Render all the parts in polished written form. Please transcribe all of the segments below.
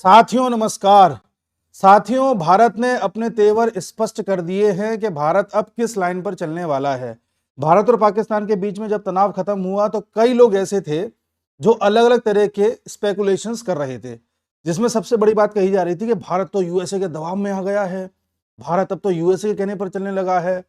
साथियों नमस्कार। साथियों, भारत ने अपने तेवर स्पष्ट कर दिए हैं कि भारत अब किस लाइन पर चलने वाला है। भारत और पाकिस्तान के बीच में जब तनाव खत्म हुआ तो कई लोग ऐसे थे जो अलग अलग तरह के स्पेकुलेशंस कर रहे थे, जिसमें सबसे बड़ी बात कही जा रही थी कि भारत तो यूएसए के दबाव में आ गया है, भारत अब तो यूएसए के कहने पर चलने लगा है।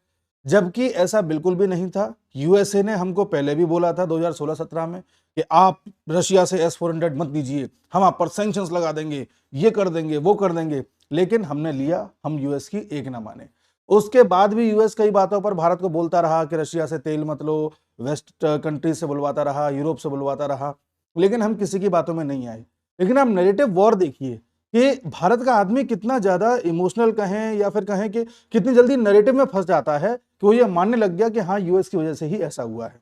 जबकि ऐसा बिल्कुल भी नहीं था। यूएसए ने हमको पहले भी बोला था 2016-17 में कि आप रशिया से S-400 मत लीजिए, हम आप पर सैंक्शंस लगा देंगे, ये कर देंगे, वो कर देंगे। लेकिन हमने लिया, हम यूएस की एक ना माने। उसके बाद भी यूएस कई बातों पर भारत को बोलता रहा कि रशिया से तेल मत लो, वेस्ट कंट्रीज से बुलवाता रहा, यूरोप से बुलवाता रहा, लेकिन हम किसी की बातों में नहीं आए। लेकिन आप नैरेटिव वॉर देखिए कि भारत का आदमी कितना ज्यादा इमोशनल कहें या फिर कहें कि कितनी जल्दी नैरेटिव में फंस जाता है कि वो ये मानने लग गया कि हाँ, यूएस की वजह से ही ऐसा हुआ है।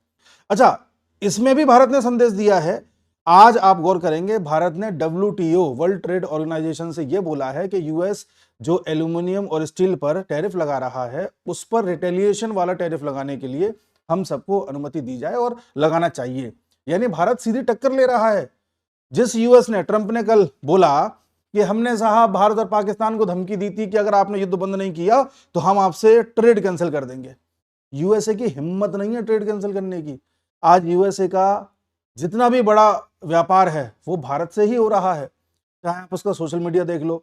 अच्छा, इसमें भी भारत ने संदेश दिया है। आज आप गौर करेंगे, भारत ने WTO वर्ल्ड ट्रेड ऑर्गेनाइजेशन से यह बोला है कि यूएस जो एल्यूमिनियम और स्टील पर टैरिफ लगा रहा है, उस पर रिटेलिएशन वाला टैरिफ लगाने के लिए हम सबको अनुमति दी जाए और लगाना चाहिए। यानी भारत सीधी टक्कर ले रहा है। जिस यूएस ने, ट्रंप ने कल बोला कि हमने साहब भारत और पाकिस्तान को धमकी दी थी कि अगर आपने युद्ध बंद नहीं किया तो हम आपसे ट्रेड कैंसिल कर देंगे। यूएसए की हिम्मत नहीं है ट्रेड कैंसिल करने की। आज यूएसए का जितना भी बड़ा व्यापार है वो भारत से ही हो रहा है। चाहे आप उसका सोशल मीडिया देख लो,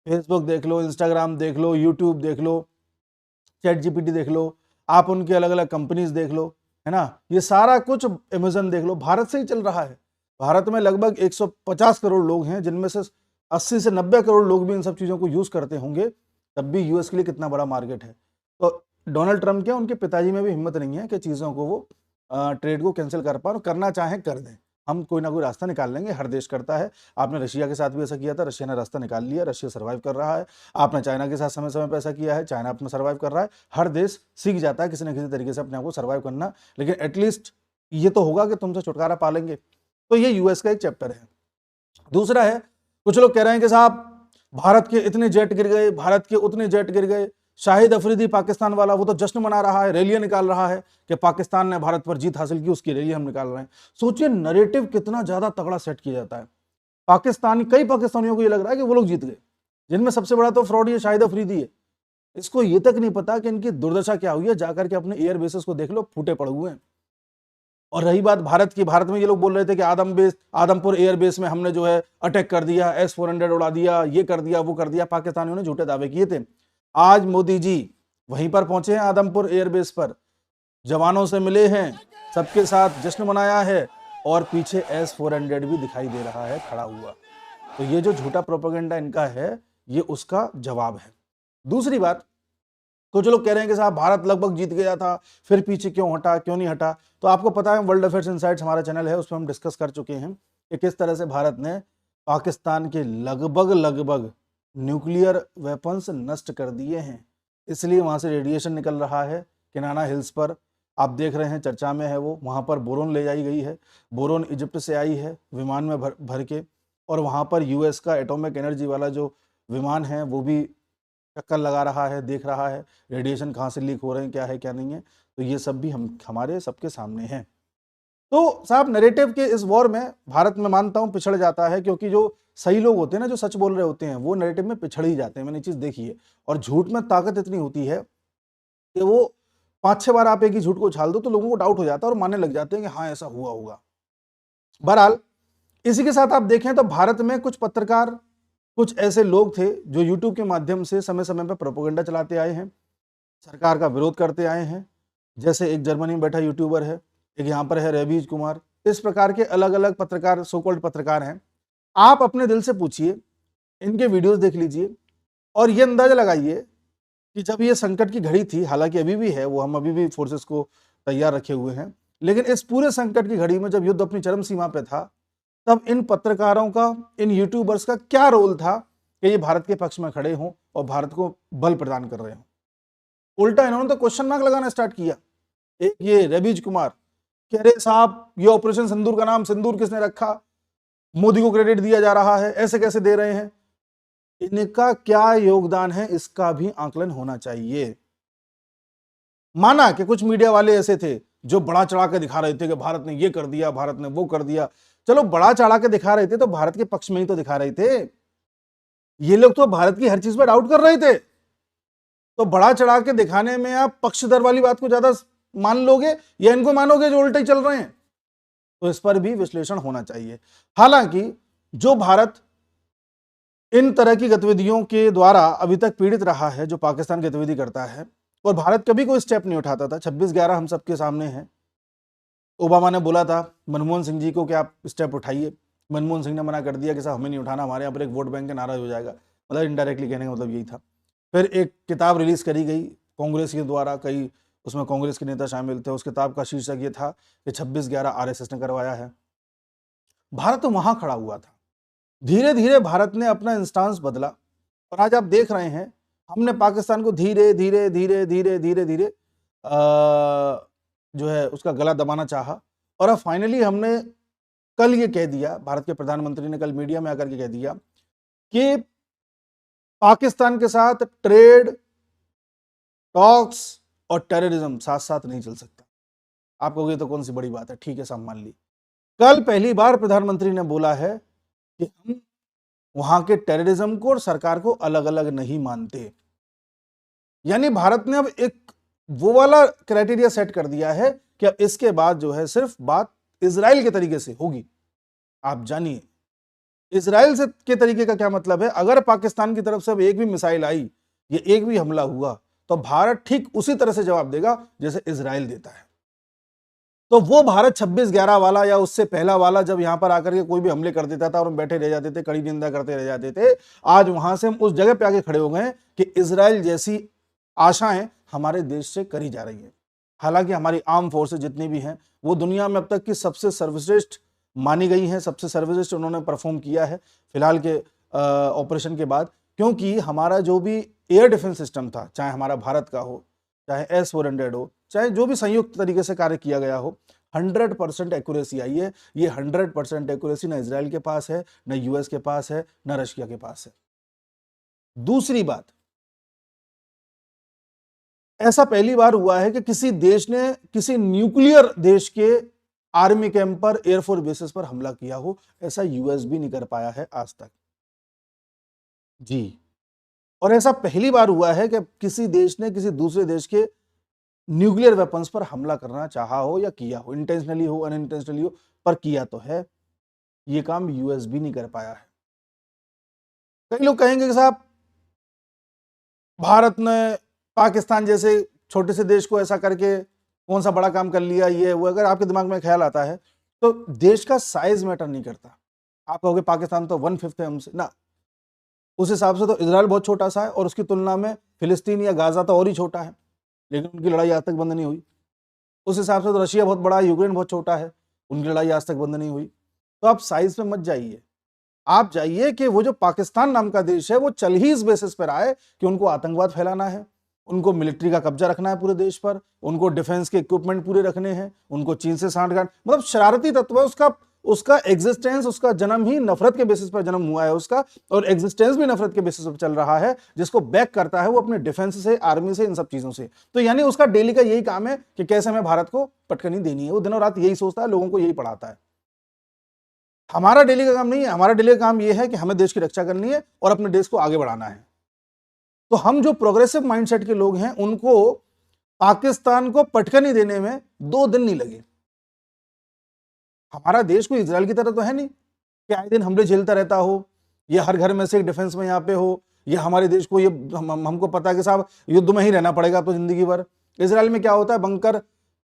फेसबुक देख लो, इंस्टाग्राम देख लो, यूट्यूब देख लो, चैट जीपीटी देख लो, आप उनकी अलग अलग कंपनीज देख लो, है ना, ये सारा कुछ अमेजन देख लो, भारत से ही चल रहा है। भारत में लगभग 150 करोड़ लोग हैं, जिनमें से 80 से 90 करोड़ लोग भी इन सब चीजों को यूज करते होंगे। तब भी यूएस के लिए कितना बड़ा मार्केट है। तो डोनाल्ड ट्रंप के, उनके पिताजी में भी हिम्मत नहीं है कि चीजों को वो ट्रेड को कैंसिल कर पाए, और करना चाहे कर दें। हम कोई ना कोई रास्ता निकाल लेंगे, हर देश करता है। आपने रशिया के साथ भी ऐसा किया था, रशिया ने रास्ता निकाल लिया, रशिया सर्वाइव कर रहा है। आपने चाइना के साथ समय समय पर ऐसा किया है, चाइना अपना सर्वाइव कर रहा है। हर देश सीख जाता है किसी न किसी तरीके से अपने आप को सर्वाइव करना, लेकिन एटलीस्ट ये तो होगा कि तुमसे छुटकारा पा लेंगे। तो ये यूएस का एक चैप्टर है। दूसरा है, कुछ लोग कह रहे हैं कि साहब भारत के इतने जेट गिर गए, भारत के उतने जेट गिर गए। शाहिद अफरीदी पाकिस्तान वाला, वो तो जश्न मना रहा है, रैलियां निकाल रहा है कि पाकिस्तान ने भारत पर जीत हासिल की, उसकी रैली हम निकाल रहे हैं। सोचिए नैरेटिव कितना ज्यादा तगड़ा सेट किया जाता है। कई पाकिस्तानियों को ये लग रहा है कि वो लोग जीत गए, जिनमें सबसे बड़ा तो फ्रॉड ये शाहिद अफरीदी है। इसको ये तक नहीं पता कि इनकी दुर्दशा क्या हुई है। जाकर के अपने एयर बेसिस को देख लो, फूटे पड़े हुए हैं। और रही बात भारत की, भारत में ये लोग बोल रहे थे कि आदमपुर एयर बेस में हमने जो है अटैक कर दिया, S-400 उड़ा दिया, ये कर दिया, वो कर दिया। पाकिस्तानियों ने झूठे दावे किए थे। आज मोदी जी वहीं पर पहुंचे हैं, आदमपुर एयरबेस पर, जवानों से मिले हैं, सबके साथ जश्न मनाया है, और पीछे S-400 भी दिखाई दे रहा है खड़ा हुआ। तो ये जो झूठा प्रोपेगेंडा इनका है, ये उसका जवाब है। दूसरी बात, कुछ लोग कह रहे हैं कि साहब भारत लगभग जीत गया था, फिर पीछे क्यों हटा, क्यों नहीं हटा। तो आपको पता है, वर्ल्ड अफेयर्स इनसाइट्स हमारा चैनल है, उस पर हम डिस्कस कर चुके हैं कि किस तरह से भारत ने पाकिस्तान के लगभग न्यूक्लियर वेपन्स नष्ट कर दिए हैं। इसलिए वहां से रेडिएशन निकल रहा है। किनाना हिल्स पर आप देख रहे हैं, चर्चा में है वो, वहां पर बोरोन ले जाई गई है। बोरोन इजिप्ट से आई है विमान में भर के, और वहां पर यूएस का एटॉमिक एनर्जी वाला जो विमान है वो भी चक्कर लगा रहा है, देख रहा है रेडिएशन कहाँ से लीक हो रहे हैं, क्या है क्या नहीं है। तो ये सब भी हमारे सबके सामने है। तो साहब नैरेटिव के इस वॉर में भारत, में मानता हूं, पिछड़ जाता है, क्योंकि जो सही लोग होते हैं ना, जो सच बोल रहे होते हैं, वो नैरेटिव में पिछड़ ही जाते हैं। मैंने चीज देखी है। और झूठ में ताकत इतनी होती है कि वो 5-6 बार आप एक ही झूठ को उछाल दो तो लोगों को डाउट हो जाता है और मानने लग जाते हैं कि हाँ ऐसा हुआ होगा। बहरहाल, इसी के साथ आप देखें तो भारत में कुछ पत्रकार, कुछ ऐसे लोग थे जो यूट्यूब के माध्यम से समय समय पर प्रोपेगेंडा चलाते आए हैं, सरकार का विरोध करते आए हैं। जैसे एक जर्मनी में बैठा यूट्यूबर है, एक यहाँ पर है रवीज कुमार। इस प्रकार के अलग अलग पत्रकार, सो कॉल्ड पत्रकार हैं। आप अपने दिल से पूछिए, इनके वीडियोस देख लीजिए, और ये अंदाजा लगाइए कि जब ये संकट की घड़ी थी, हालांकि अभी भी है वो, हम अभी भी फोर्सेस को तैयार रखे हुए हैं, लेकिन इस पूरे संकट की घड़ी में जब युद्ध अपनी चरम सीमा पे था, तब इन पत्रकारों का, इन यूट्यूबर्स का क्या रोल था कि ये भारत के पक्ष में खड़े हों और भारत को बल प्रदान कर रहे हों। उल्टा इन्होंने तो क्वेश्चन मार्क लगाना स्टार्ट किया। एक ये रवीज कुमार कह रहे, साहब ये ऑपरेशन सिंदूर का नाम सिंदूर किसने रखा, मोदी को क्रेडिट दिया जा रहा है, ऐसे कैसे दे रहे हैं। इनका क्या योगदान है, इसका भी आकलन होना चाहिए। माना कि कुछ मीडिया वाले ऐसे थे जो बड़ा चढ़ा के दिखा रहे थे कि भारत ने ये कर दिया, भारत ने वो कर दिया। चलो, बड़ा चढ़ा के दिखा रहे थे तो भारत के पक्ष में ही तो दिखा रहे थे। ये लोग तो भारत की हर चीज पर डाउट कर रहे थे, तो बड़ा चढ़ा के दिखाने में आप पक्षधर वाली बात को ज्यादा मान लोगे या इनको मानोगे जो उल्टे चल रहे हैं? तो इस पर भी विश्लेषण होना चाहिए। हालांकि जो भारत इन तरह की गतिविधियों के द्वारा अभी तक पीड़ित रहा है, जो पाकिस्तान गतिविधि करता है, और भारत कभी कोई स्टेप नहीं उठाता था। 26/11 हम सबके सामने है। ओबामा ने बोला था मनमोहन सिंह जी को कि आप स्टेप उठाइए, मनमोहन सिंह ने मना कर दिया कि साहब हमें नहीं उठाना, हमारे यहाँ पर एक वोट बैंक के नाराज हो जाएगा। मतलब इनडायरेक्टली कहने का मतलब यही था। फिर एक किताब रिलीज करी गई कांग्रेस के द्वारा, कई उसमें कांग्रेस के नेता शामिल थे। उस किताब का शीर्षक ये था कि 26/11 आरएसएस ने करवाया है। भारत तो वहां खड़ा हुआ था। धीरे धीरे भारत ने अपना इंस्टांस बदला और आज आप देख रहे हैं हमने पाकिस्तान को धीरे धीरे धीरे धीरे धीरे धीरे जो है उसका गला दबाना चाहा, और अब फाइनली हमने कल ये कह दिया, भारत के प्रधानमंत्री ने कल मीडिया में आकर के कह दिया कि पाकिस्तान के साथ ट्रेड, टॉक्स और टेररिज्म साथ साथ नहीं चल सकता। आप कहोगे तो कौन सी बड़ी बात है, ठीक है, सब मान ली। कल पहली बार प्रधानमंत्री ने बोला है कि हम वहां के टेररिज्म को और सरकार को अलग अलग नहीं मानते। यानी भारत ने अब एक वो वाला क्राइटेरिया सेट कर दिया है कि अब इसके बाद जो है सिर्फ बात इजराइल के तरीके से होगी। आप जानिए इजराइल से के तरीके का क्या मतलब है। अगर पाकिस्तान की तरफ से अब एक भी मिसाइल आई या एक भी हमला हुआ तो भारत ठीक उसी तरह से जवाब देगा जैसे इजराइल देता है। तो वो भारत 26/11 वाला या उससे पहला वाला जब यहां पर आकर के कोई भी हमले कर देता था और हम बैठे रह जाते थे, कड़ी निंदा करते रह जाते थे, आज वहां से हम उस जगह पे आके खड़े हो गए कि इजराइल जैसी आशाएं हमारे देश से करी जा रही है। हालांकि हमारी आर्म फोर्सेज जितनी भी हैं वो दुनिया में अब तक की सबसे सर्वश्रेष्ठ मानी गई हैं, सबसे सर्वश्रेष्ठ उन्होंने परफॉर्म किया है फिलहाल के ऑपरेशन के बाद, क्योंकि हमारा जो भी एयर डिफेंस सिस्टम था, चाहे हमारा भारत का हो, चाहे S-400 हो, चाहे जो भी संयुक्त तरीके से कार्य किया गया हो, 100% एक्यूरेसी आई है। ये 100% एक्यूरेसी ना इजराइल के पास है, ना यूएस के पास है, ना रशिया के पास है। दूसरी बात, ऐसा पहली बार हुआ है कि किसी देश ने किसी न्यूक्लियर देश के आर्मी कैंप पर, एयरफोर्स बेसिस पर हमला किया हो। ऐसा यूएस भी नहीं कर पाया है आज तक जी। और ऐसा पहली बार हुआ है कि किसी देश ने किसी दूसरे देश के न्यूक्लियर वेपन्स पर हमला करना चाहा हो या किया हो, इंटेंशनली हो अनइंटेंशनली हो, पर किया तो है। ये काम यूएस भी नहीं कर पाया है। कई लोग कहेंगे कि साहब भारत ने पाकिस्तान जैसे छोटे से देश को ऐसा करके कौन सा बड़ा काम कर लिया, ये वो। अगर आपके दिमाग में ख्याल आता है तो देश का साइज मैटर नहीं करता। आप कहोगे पाकिस्तान तो 1/5 है हमसे ना, उस हिसाब से तो इजराइल बहुत छोटा सा है और उसकी तुलना में फिलिस्तीन या गाजा तो और ही छोटा है, लेकिन उनकी लड़ाई आज तक बंद नहीं हुई। उस हिसाब से तो रशिया बहुत बड़ा है, यूक्रेन बहुत छोटा है, उनकी लड़ाई आज तक बंद नहीं हुई। तो आप साइज में मत जाइए, आप जाइए कि वो जो पाकिस्तान नाम का देश है वो चल ही इस बेसिस पर आए कि उनको आतंकवाद फैलाना है, उनको मिलिट्री का कब्जा रखना है पूरे देश पर, उनको डिफेंस के इक्विपमेंट पूरे रखने हैं, उनको चीन से सांठगांठ, मतलब शरारती तत्व है। उसका एग्जिस्टेंस, उसका जन्म ही नफरत के बेसिस पर जन्म हुआ है उसका, और एग्जिस्टेंस भी नफरत के बेसिस पर चल रहा है, जिसको बैक करता है वो अपने डिफेंस से, आर्मी से, इन सब चीजों से। तो यानी उसका डेली का यही काम है कि कैसे हमें भारत को पटकनी देनी है। वो दिनों रात यही सोचता है, लोगों को यही पढ़ाता है। हमारा डेली का काम नहीं है, हमारा डेली का काम यह है कि हमें देश की रक्षा करनी है और अपने देश को आगे बढ़ाना है। तो हम जो प्रोग्रेसिव माइंडसेट के लोग हैं उनको पाकिस्तान को पटकनी देने में 2 दिन नहीं लगे। हमारा देश कोई इजराइल की तरह तो है नहीं कि आए दिन हमले झेलता रहता हो, या हर घर में से एक डिफेंस में यहाँ पे हो, या हमारे देश को ये हमको पता है कि साहब युद्ध में ही रहना पड़ेगा तो जिंदगी भर। इजराइल में क्या होता है, बंकर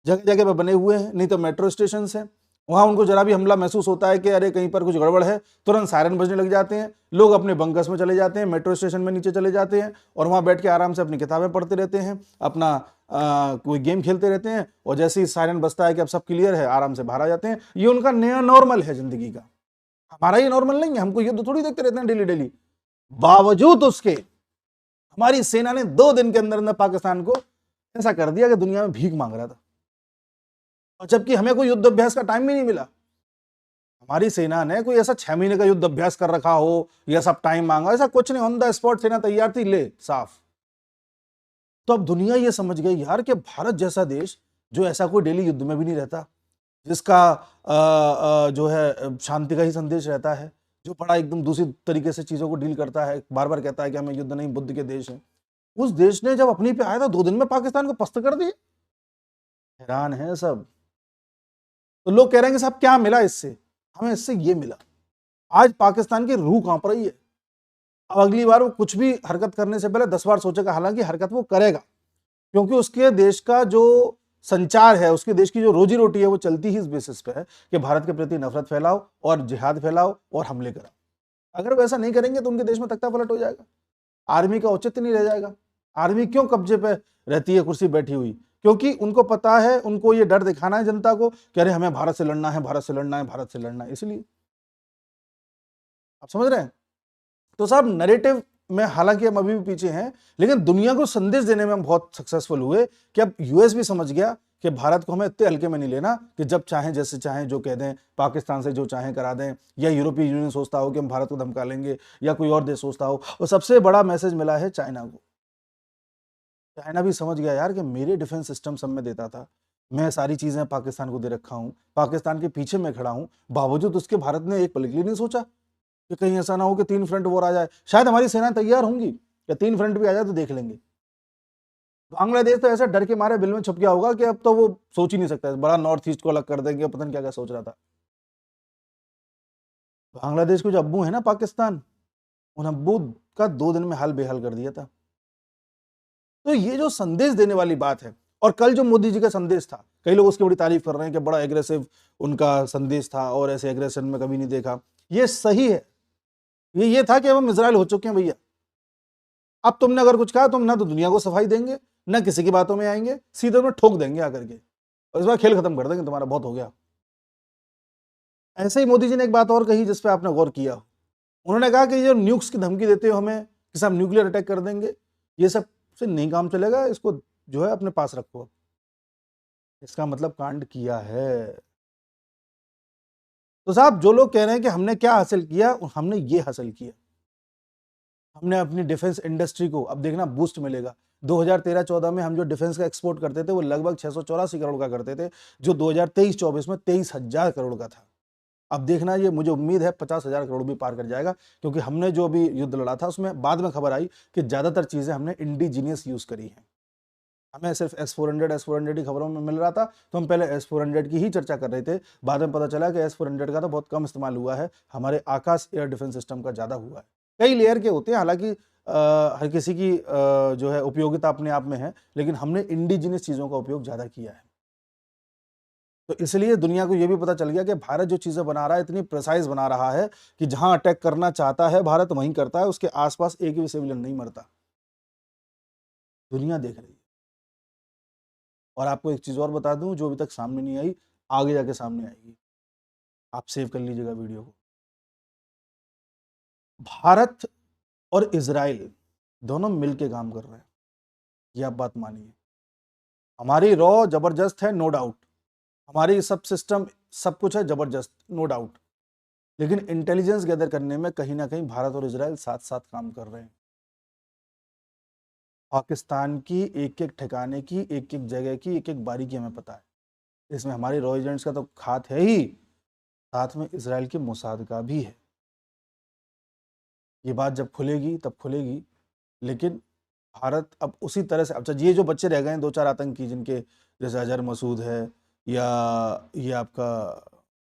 जगह जगह पर बने हुए हैं, नहीं तो मेट्रो स्टेशन है, वहां उनको जरा भी हमला महसूस होता है कि अरे कहीं पर कुछ गड़बड़ है, तुरंत सायरन बजने लग जाते हैं, लोग अपने बंकर्स में चले जाते हैं, मेट्रो स्टेशन में नीचे चले जाते हैं और वहां बैठ के आराम से अपनी किताबें पढ़ते रहते हैं, अपना कोई गेम खेलते रहते हैं, और जैसे ही सायरन बजता है कि अब सब क्लियर है, आराम से बाहर आ जाते हैं। ये उनका नया नॉर्मल है जिंदगी का। हमारा ये नॉर्मल नहीं है, हमको युद्ध थोड़ी देखते रहते हैं डेली डेली। बावजूद उसके हमारी सेना ने 2 दिन के अंदर अंदर पाकिस्तान को ऐसा कर दिया कि दुनिया में भीख मांग रहा था, और जबकि हमें कोई युद्ध अभ्यास का टाइम भी नहीं मिला। हमारी सेना ने कोई ऐसा 6 महीने का युद्ध अभ्यास कर रखा हो या सब टाइम मांगा, ऐसा कुछ नहीं। ऑन द स्पॉट सेना तैयार थी, ले साफ। तो अब दुनिया ये समझ गई यार कि भारत जैसा देश जो ऐसा कोई डेली युद्ध में भी नहीं रहता, जिसका जो है शांति का ही संदेश रहता है, जो बड़ा एकदम दूसरी तरीके से चीजों को डील करता है, बार बार कहता है कि हमें युद्ध नहीं, बुद्ध के देश हैं, उस देश ने जब अपनी पे आया था 2 दिन में पाकिस्तान को पस्त कर दिए। हैरान है सब। तो लोग कह रहे हैं कि साहब क्या मिला इससे? हमें इससे ये मिला, आज पाकिस्तान की रूह कांप रही है। अब अगली बार वो कुछ भी हरकत करने से पहले 10 बार सोचेगा, हालांकि हरकत वो करेगा, क्योंकि उसके देश का जो संचार है, उसके देश की जो रोजी रोटी है, वो चलती ही इस बेसिस पे है कि भारत के प्रति नफरत फैलाओ और जिहाद फैलाओ और हमले कराओ। अगर वो ऐसा नहीं करेंगे तो उनके देश में तख्ता पलट हो जाएगा, आर्मी का औचित्य नहीं रह जाएगा। आर्मी क्यों कब्जे पे रहती है, कुर्सी बैठी हुई? क्योंकि उनको पता है, उनको ये डर दिखाना है जनता को कि अरे हमें भारत से लड़ना है, भारत से लड़ना है, भारत से लड़ना है। इसलिए आप समझ रहे हैं? तो साहब नैरेटिव में हालांकि हम अभी भी पीछे हैं, लेकिन दुनिया को संदेश देने में हम बहुत सक्सेसफुल हुए कि अब यूएस भी समझ गया कि भारत को हमें इतने हल्के में नहीं लेना कि जब चाहें जैसे चाहें जो कह दें, पाकिस्तान से जो चाहें करा दें, या यूरोपीय यूनियन सोचता हो कि हम भारत को धमका लेंगे, या कोई और देश सोचता हो। और सबसे बड़ा मैसेज मिला है चाइना को। चाइना भी समझ गया यार कि मेरे डिफेंस सिस्टम सब में देता था, मैं सारी चीजें पाकिस्तान को दे रखा हूं, पाकिस्तान के पीछे मैं खड़ा हूं, बावजूद उसके भारत ने एक पल के लिए नहीं सोचा कि कहीं ऐसा ना हो कि 3 फ्रंट वॉर आ जाए। शायद हमारी सेना तैयार होंगी कि 3 फ्रंट भी आ जाए तो देख लेंगे। बांग्लादेश तो ऐसा डर के मारे बिल में छुप गया होगा कि अब तो वो सोच ही नहीं सकता, बड़ा नॉर्थ ईस्ट को अलग कर देंगे, पता नहीं क्या क्या सोच रहा था। बांग्लादेश के जो अब्बू है ना पाकिस्तान, उन अब्बू का 2 दिन में हाल बेहाल कर दिया था। तो ये जो संदेश देने वाली बात है, और कल जो मोदी जी का संदेश था, कई लोग उसकी बड़ी तारीफ कर रहे हैं कि बड़ा एग्रेसिव उनका संदेश था और ऐसे एग्रेशन में कभी नहीं देखा। ये सही है, ये था कि हम इजराइल हो चुके हैं भैया। अब तुमने अगर कुछ कहा, तुम ना तो दुनिया को सफाई देंगे, ना किसी की बातों में आएंगे, सीधे में ठोक देंगे आकर के, और इस बार खेल खत्म कर देंगे, तुम्हारा बहुत हो गया। ऐसे ही मोदी जी ने एक बात और कही जिस पे आपने गौर किया। उन्होंने कहा कि जो न्यूक्स की धमकी देते हो हमें कि हम न्यूक्लियर अटैक कर देंगे, ये सब से नहीं काम चलेगा, इसको जो है अपने पास रखो। इसका मतलब कांड किया है। तो साहब जो लोग कह रहे हैं कि हमने क्या हासिल किया, हमने ये हासिल किया, हमने अपनी डिफेंस इंडस्ट्री को अब देखना बूस्ट मिलेगा। 2013-14 में हम जो डिफेंस का एक्सपोर्ट करते थे वो लगभग 684 करोड़ का करते थे, जो 2023-24 में 23,000 करोड़ का था। अब देखना, ये मुझे उम्मीद है 50,000 करोड़ भी पार कर जाएगा, क्योंकि हमने जो भी युद्ध लड़ा था उसमें बाद में खबर आई कि ज्यादातर चीजें हमने इंडिजीनियस यूज करी हैं। हमें सिर्फ S-400 ही खबरों में मिल रहा था, तो हम पहले S-400 की ही चर्चा कर रहे थे। बाद में पता चला कि S-400 का तो बहुत कम इस्तेमाल हुआ है, हमारे आकाश एयर डिफेंस सिस्टम का ज्यादा हुआ है। कई लेयर के होते हैं, हालांकि हर किसी की जो है उपयोगिता अपने आप में है, लेकिन हमने इंडिजिनियस चीजों का उपयोग ज्यादा किया है। तो इसलिए दुनिया को यह भी पता चल गया कि भारत जो चीजें बना रहा है इतनी प्रिसाइज बना रहा है कि जहां अटैक करना चाहता है भारत वहीं करता है, उसके आसपास एक भी सिविलियन नहीं मरता। दुनिया देख रही है। और आपको एक चीज और बता दूं जो अभी तक सामने नहीं आई, आगे जाके सामने आएगी, आप सेव कर लीजिएगा वीडियो को। भारत और इजराइल दोनों मिलके काम कर रहे हैं, ये आप बात मानिए। हमारी रॉ जबरदस्त है, नो डाउट, हमारी सब सिस्टम सब कुछ है जबरदस्त, नो डाउट, लेकिन इंटेलिजेंस गैदर करने में कहीं ना कहीं भारत और इजराइल साथ साथ काम कर रहे हैं। पाकिस्तान की एक एक ठिकाने की, एक एक जगह की, एक एक बारीकी हमें पता है। इसमें हमारे रॉ एजेंट्स का तो हाथ है ही, साथ में इसराइल के मोसाद का भी है। ये बात जब खुलेगी तब खुलेगी, लेकिन भारत अब उसी तरह से, अच्छा ये जो बच्चे रह गए हैं 2-4 आतंकी, जिनके जैसे अजहर मसूद है, या ये आपका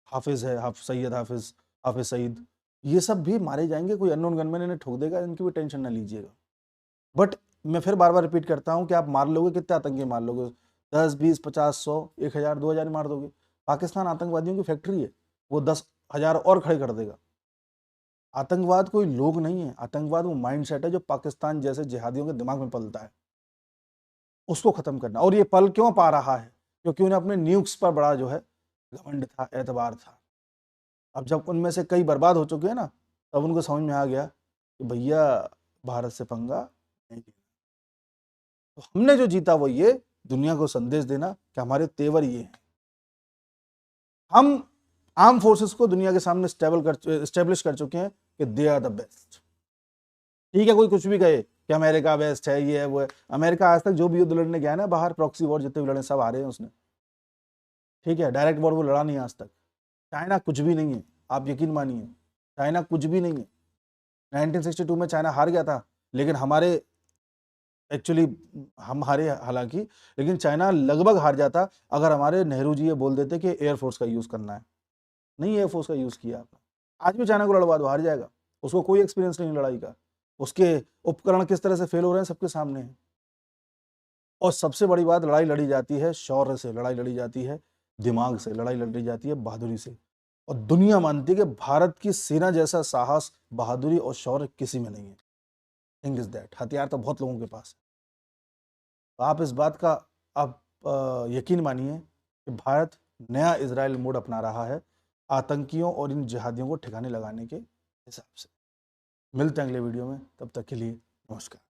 हाफिज है, सैयद हाफिज, हाफिज सईद, ये सब भी मारे जाएंगे, कोई अननोन गनमैन इन्हें ठोक देगा, इनकी भी टेंशन ना लीजिएगा। बट मैं फिर बार बार रिपीट करता हूं कि आप मार लोगे, कितने आतंकी मार लोगे? 10, 20, 50, 100, 1,000, 2,000 मार दोगे? पाकिस्तान आतंकवादियों की फैक्ट्री है, वो 10,000 और खड़े कर देगा। आतंकवाद कोई लोग नहीं है, आतंकवाद वो माइंडसेट है जो पाकिस्तान जैसे जिहादियों के दिमाग में पलता है, उसको खत्म करना। और ये पल क्यों पा रहा है? क्योंकि उन्हें अपने न्यूक्स पर बड़ा जो है घमंड था, एतबार था। अब जब उनमें से कई बर्बाद हो चुके हैं ना, तब उनको समझ में आ गया कि भैया भारत से पंगा नहीं लेना। तो हमने जो जीता वो ये, दुनिया को संदेश देना कि हमारे तेवर ये हैं। हम आर्म फोर्सेस को दुनिया के सामने स्टेब्लिश कर चुके हैं कि दे आर द बेस्ट। ठीक है, कोई कुछ भी कहे कि अमेरिका बेस्ट है, ये है वो है, अमेरिका आज तक जो भी युद्ध लड़ने गया ना बाहर, प्रॉक्सी वॉर जितने भी लड़े सब हारे हैं उसने। ठीक है, डायरेक्ट वॉर वो लड़ा नहीं आज तक। चाइना कुछ भी नहीं है, आप यकीन मानिए। चाइना कुछ भी नहीं है। 1962 में चाइना हार गया था, लेकिन हमारे एक्चुअली हम हारे हालांकि, लेकिन चाइना लगभग हार जाता अगर हमारे नेहरू जी ये बोल देते कि एयरफोर्स का यूज़ करना है। नहीं एयरफोर्स का यूज़ किया आपने। आज भी चाइना को लड़वा दो, हार जाएगा। उसको कोई एक्सपीरियंस नहीं लड़ाई का। उसके उपकरण किस तरह से फेल हो रहे हैं सबके सामने है। और सबसे बड़ी बात, लड़ाई लड़ी जाती है शौर्य से, लड़ाई लड़ी जाती है दिमाग से, लड़ाई लड़ी जाती है बहादुरी से। और दुनिया मानती है कि भारत की सेना जैसा साहस, बहादुरी और शौर्य किसी में नहीं है। थिंग इज दैट, हथियार तो बहुत लोगों के पास है। तो आप इस बात का आप यकीन मानिए कि भारत नया इजराइल मोड अपना रहा है आतंकियों और इन जिहादियों को ठिकाने लगाने के हिसाब से। मिलते हैं अगले वीडियो में, तब तक के लिए नमस्कार।